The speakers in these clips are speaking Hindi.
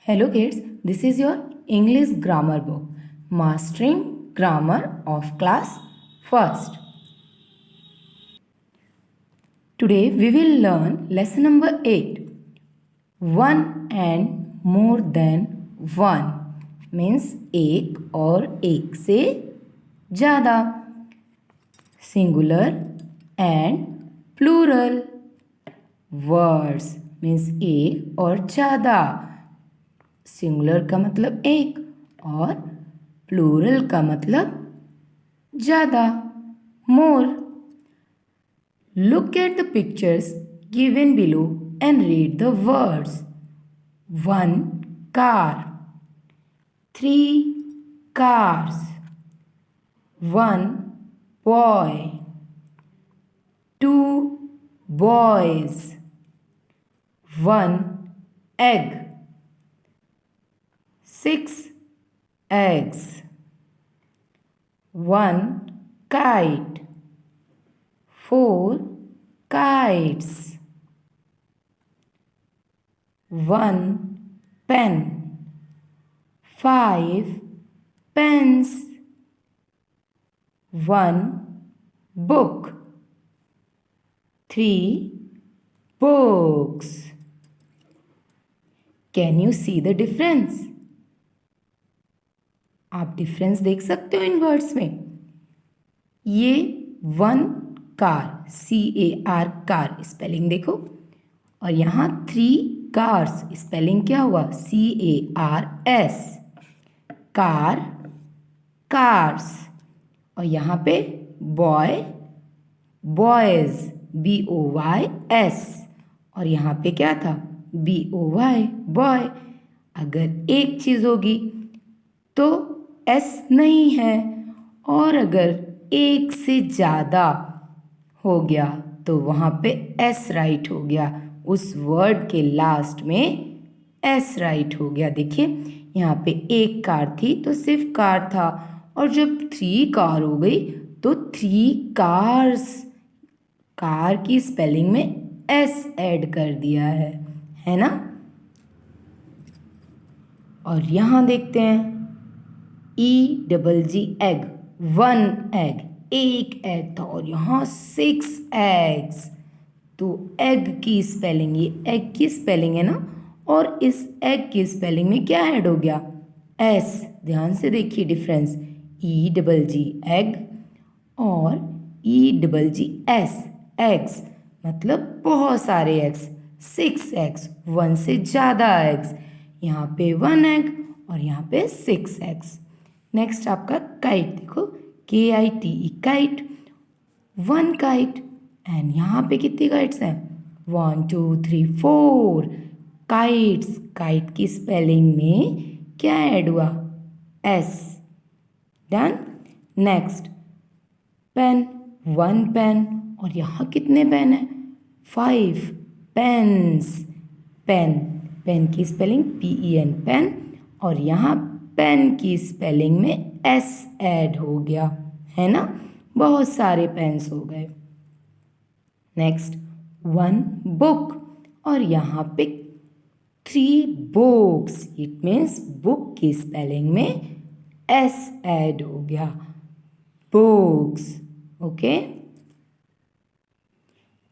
Hello kids, this is your English grammar book, Mastering Grammar of Class First. Today we will learn lesson number 8. One and more than one means एक और एक से ज़्यादा. Singular and plural. Words means एक और ज़्यादा. सिंगुलर का मतलब एक और प्लूरल का मतलब ज़्यादा, more. Look at the pictures given below and read the words. 1 car, 3 cars, 1 boy, 2 boys, 1 egg, 6 eggs, 1 kite, 4 kites, 1 pen, 5 pens, 1 book, 3 books. Can you see the difference? आप डिफरेंस देख सकते हो इन वर्ड्स में. ये 1 कार, CAR कार स्पेलिंग देखो, और यहाँ 3 कार्स स्पेलिंग क्या हुआ, CARS. Car, cars. और यहाँ पे बॉय, बॉयज, BOYS. और यहाँ पे क्या था, BOY, बॉय. अगर एक चीज़ होगी तो S नहीं है, और अगर एक से ज़्यादा हो गया तो वहाँ पे S राइट हो गया. उस वर्ड के लास्ट में S राइट हो गया. देखिए यहाँ पे एक कार थी तो सिर्फ कार था, और जब 3 कार हो गई तो 3 कार्स. कार की स्पेलिंग में S ऐड कर दिया है ना. और यहाँ देखते हैं EGG एग, 1 एग, एक एग था, और यहाँ 6 एग्स. तो एग की स्पेलिंग, ये एग की स्पेलिंग है ना, और इस एग की स्पेलिंग में क्या ऐड हो गया, S. ध्यान से देखिए डिफरेंस, EGG एग और EGGS एग्स, मतलब बहुत सारे एग्स. 6 एग्स, 1 से ज़्यादा एग्स. यहाँ पे 1 एग और यहाँ पे 6 एग्स. नेक्स्ट आपका काइट देखो, KITE काइट, 1 काइट. एंड यहाँ पे कितनी काइट्स हैं, 1 2 3 4 काइट्स. काइट की स्पेलिंग में क्या ऐड हुआ, S. Done. Next pen, 1 pen, और यहाँ कितने पेन है, 5 पेन्स. पेन, पेन की स्पेलिंग PEN पेन, और यहाँ पेन की स्पेलिंग में S ऐड हो गया है ना. बहुत सारे पेन्स हो गए. नेक्स्ट 1 बुक, और यहाँ पे 3 बुक्स. इट मीन्स बुक की स्पेलिंग में S ऐड हो गया, बुक्स. ओके.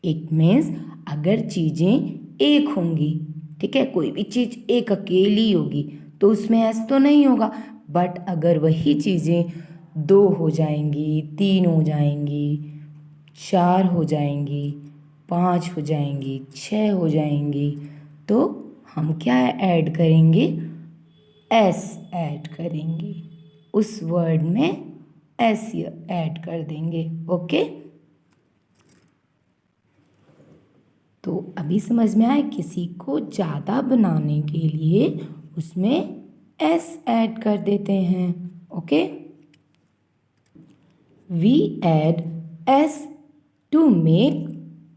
इट मीन्स अगर चीज़ें एक होंगी, ठीक है, कोई भी चीज़ एक अकेली होगी तो उसमें S तो नहीं होगा. बट अगर वही चीज़ें 2 हो जाएंगी, 3 हो जाएंगी, 4 हो जाएंगी, 5 हो जाएंगी, 6 हो जाएंगी, तो हम क्या ऐड करेंगे, S ऐड करेंगे. उस वर्ड में S ऐड कर देंगे. ओके. तो अभी समझ में आए, किसी को ज़्यादा बनाने के लिए उसमें S ऐड कर देते हैं. Okay. We add S to make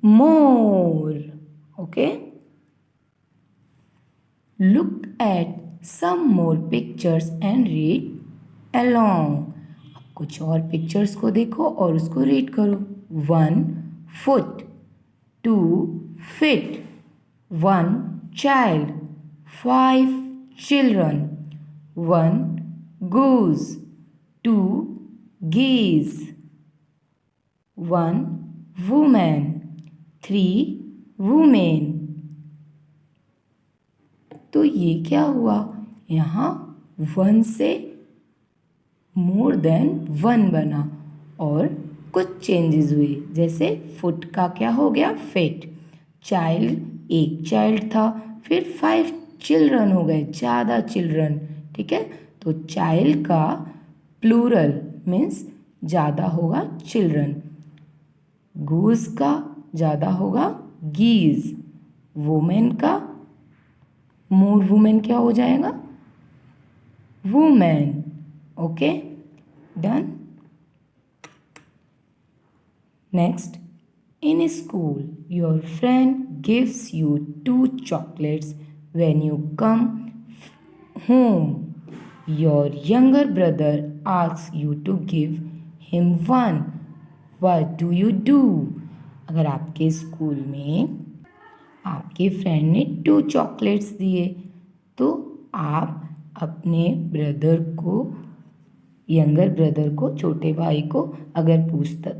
more. Okay. Look at some more pictures and read along. अब कुछ और पिक्चर्स को देखो और उसको रीड करो. 1 foot, 2 feet, 1 child, 5 children. 1 goose. 2 geese. 1 woman. 3 women. तो ये क्या हुआ, यहाँ 1 से मोर देन 1 बना और कुछ चेंजेस हुए, जैसे फुट का क्या हो गया, फिट. चाइल्ड, एक चाइल्ड था, फिर 5 चिल्ड्रन हो गए, ज़्यादा चिल्ड्रन. ठीक है, तो चाइल्ड का प्लूरल मीन्स ज़्यादा होगा चिल्ड्रन. गूस का ज़्यादा होगा गीज. वुमेन का मोर वुमेन क्या हो जाएगा, women. Okay, done. Next, in school your friend gives you 2 chocolates when you come home. Your younger brother asks you to give him 1. What do you do? अगर आपके स्कूल में आपके फ्रेंड ने 2 चॉकलेट्स दिए तो आप अपने ब्रदर को, यंगर ब्रदर को, छोटे भाई को अगर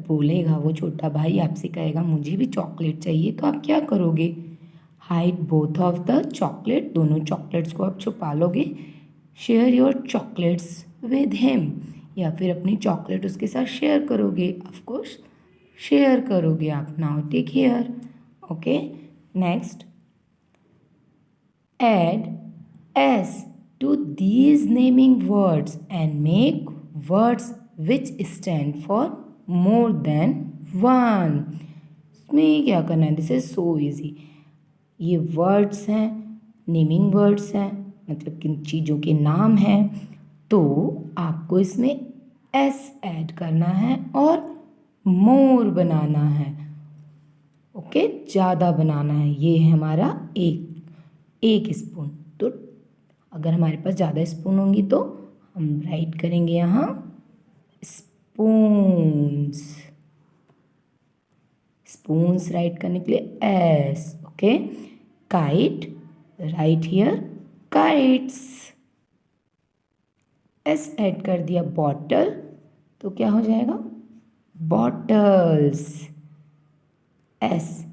बोलेगा वो छोटा भाई आपसे कहेगा मुझे भी चॉकलेट चाहिए, तो आप क्या करोगे, hide both of the chocolate, दोनों चॉकलेट्स को आप छुपा लोगे. Share your chocolates with him, या फिर अपनी चॉकलेट उसके साथ शेयर करोगे. ऑफकोर्स शेयर करोगे आप. Now take here. Okay, next, add S to these naming words and make words which stand for more than 1. इसमें क्या करना है, दिस इज सो इजी. ये वर्ड्स हैं, नेमिंग वर्ड्स हैं, मतलब किन चीज़ों के नाम हैं, तो आपको इसमें एस ऐड करना है और मोर बनाना है. ओके, ज़्यादा बनाना है. ये है हमारा एक स्पून. तो अगर हमारे पास ज़्यादा स्पून होंगी तो हम राइट करेंगे यहाँ स्पून्स. स्पून्स राइट करने के लिए S. Okay, kite, right here kites. S add कर दिया. बॉटल, तो क्या हो जाएगा, बॉटल्स. एस,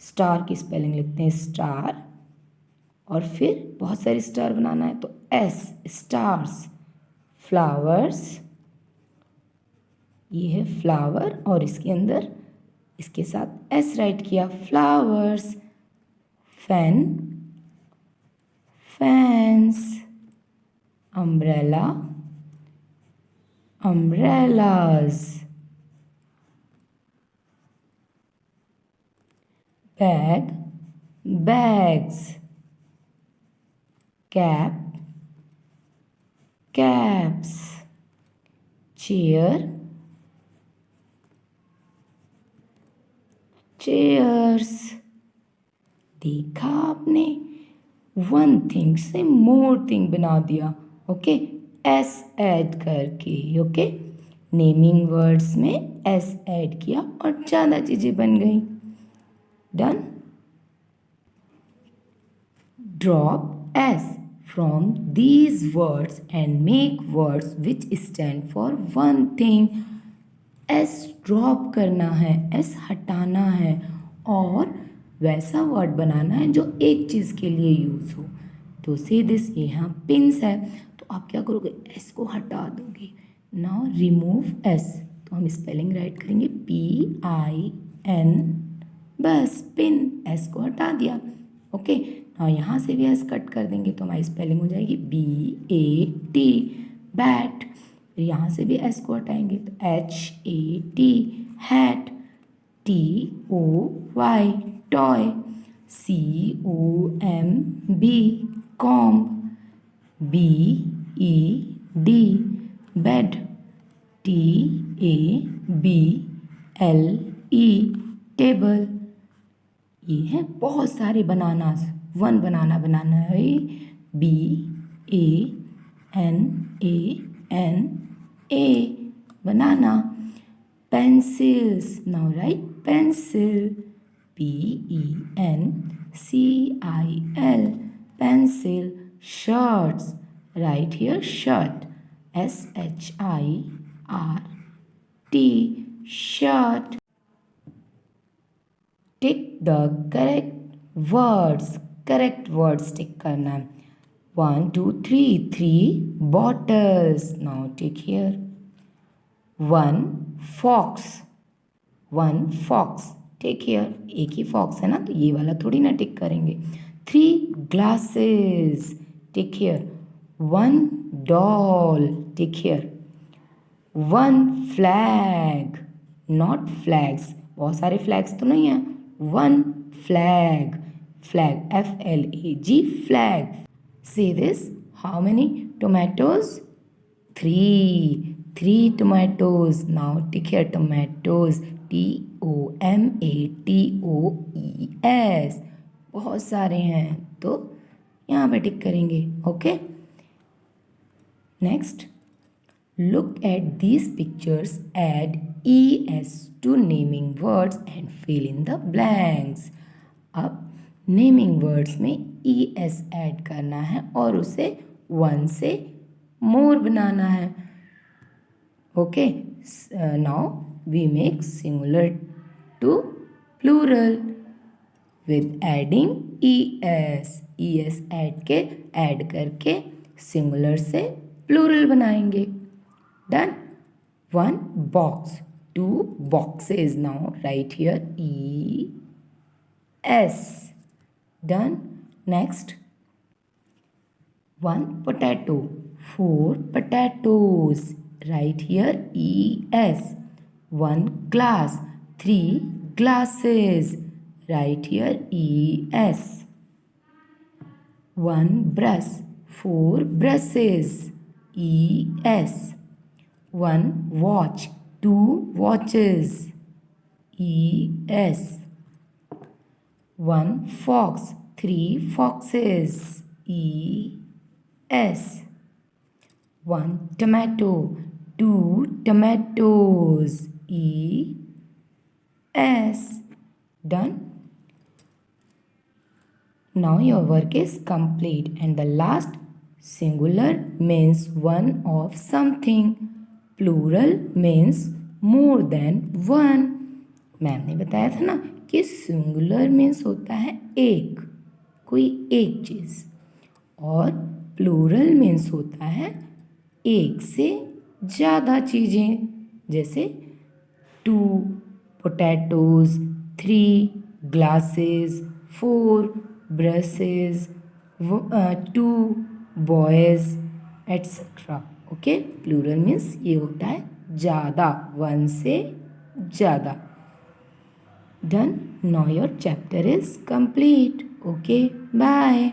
स्टार की स्पेलिंग लिखते हैं स्टार, और फिर बहुत सारे स्टार बनाना है तो एस, स्टार्स. फ्लावर्स, ये है फ्लावर और इसके अंदर इसके साथ एस राइट किया, flowers. Fan, fans. Umbrella, umbrellas. Bag, bags. Cap, caps. Chair, chairs. देखा आपने, 1 थिंग से मोर थिंग बना दिया. ओके, एस ऐड करके. ओके, नेमिंग वर्ड्स में एस ऐड किया और ज़्यादा चीज़ें बन गई. Done. Drop S from these words and make words which stand for one thing. S drop करना है, एस हटाना है और वैसा वर्ड बनाना है जो एक चीज़ के लिए यूज़ हो. तो से दिस, यहाँ पिंस है तो आप क्या करोगे, एस को हटा दोगे. नाउ रिमूव एस, तो हम स्पेलिंग राइट करेंगे PIN. बस पिन, एस को हटा दिया. ओके, और यहाँ से भी एस कट कर देंगे तो हमारी स्पेलिंग हो जाएगी BAT, बैट. यहाँ से भी एस को हटाएंगे तो HAT, hat. TOY, toy. COMB, comb. BED, bed. TABLE, table. ये है बहुत सारे बनानास. 1 बनाना है, BANANA, banana. Pencils, now right pencil, PENCIL, pencil. shirts. Write here shirt. S-H-I-R-T. Shirt. Tick the correct words tick करना है. 1 2 3 3 bottles. Now tick here. 1 fox. Tick here. एक ही फॉक्स है ना, तो ये वाला थोड़ी ना टिक करेंगे. 3 glasses. Tick here. 1 doll. Tick here. 1 flag. Not flags, बहुत सारे फ्लैग्स तो नहीं है. 1 flag. FLAG. Flag. See this. How many tomatoes? 3 tomatoes. Now tick here tomatoes. TOMATOES. बहुत सारे हैं तो यहाँ पे टिक करेंगे. Okay. Next, look at these pictures. Add ES to naming words and fill in the blanks. अब नेमिंग वर्ड्स में ES ऐड करना है और उसे 1 से मोर बनाना है. Okay. Now we make singular to plural with adding ES add करके singular से plural बनाएंगे. Done. 1 box. 2 boxes. Now write here ES. Done. Next. 1 potato. 4 potatoes. Write here ES. 1 glass. 3 glasses. Write here ES. 1 brush. 4 brushes. ES. 1 watch. 2 watches. ES. 1 fox. 3 foxes. ES. 1 tomato. 2 tomatoes. ES. Done. Now your work is complete, and the last, singular means one of something, plural means more than one. Ma'am ने बताया था ना कि सिंगुलर मीन्स होता है एक, कोई एक चीज़, और प्लूरल मीन्स होता है एक से ज़्यादा चीज़ें. जैसे 2 potatoes, 3 glasses, 4 brushes, 2 boys, etc. Okay. Plural means ये होता है ज़्यादा, 1 से ज़्यादा. Done. Now your chapter is complete. Okay. Bye.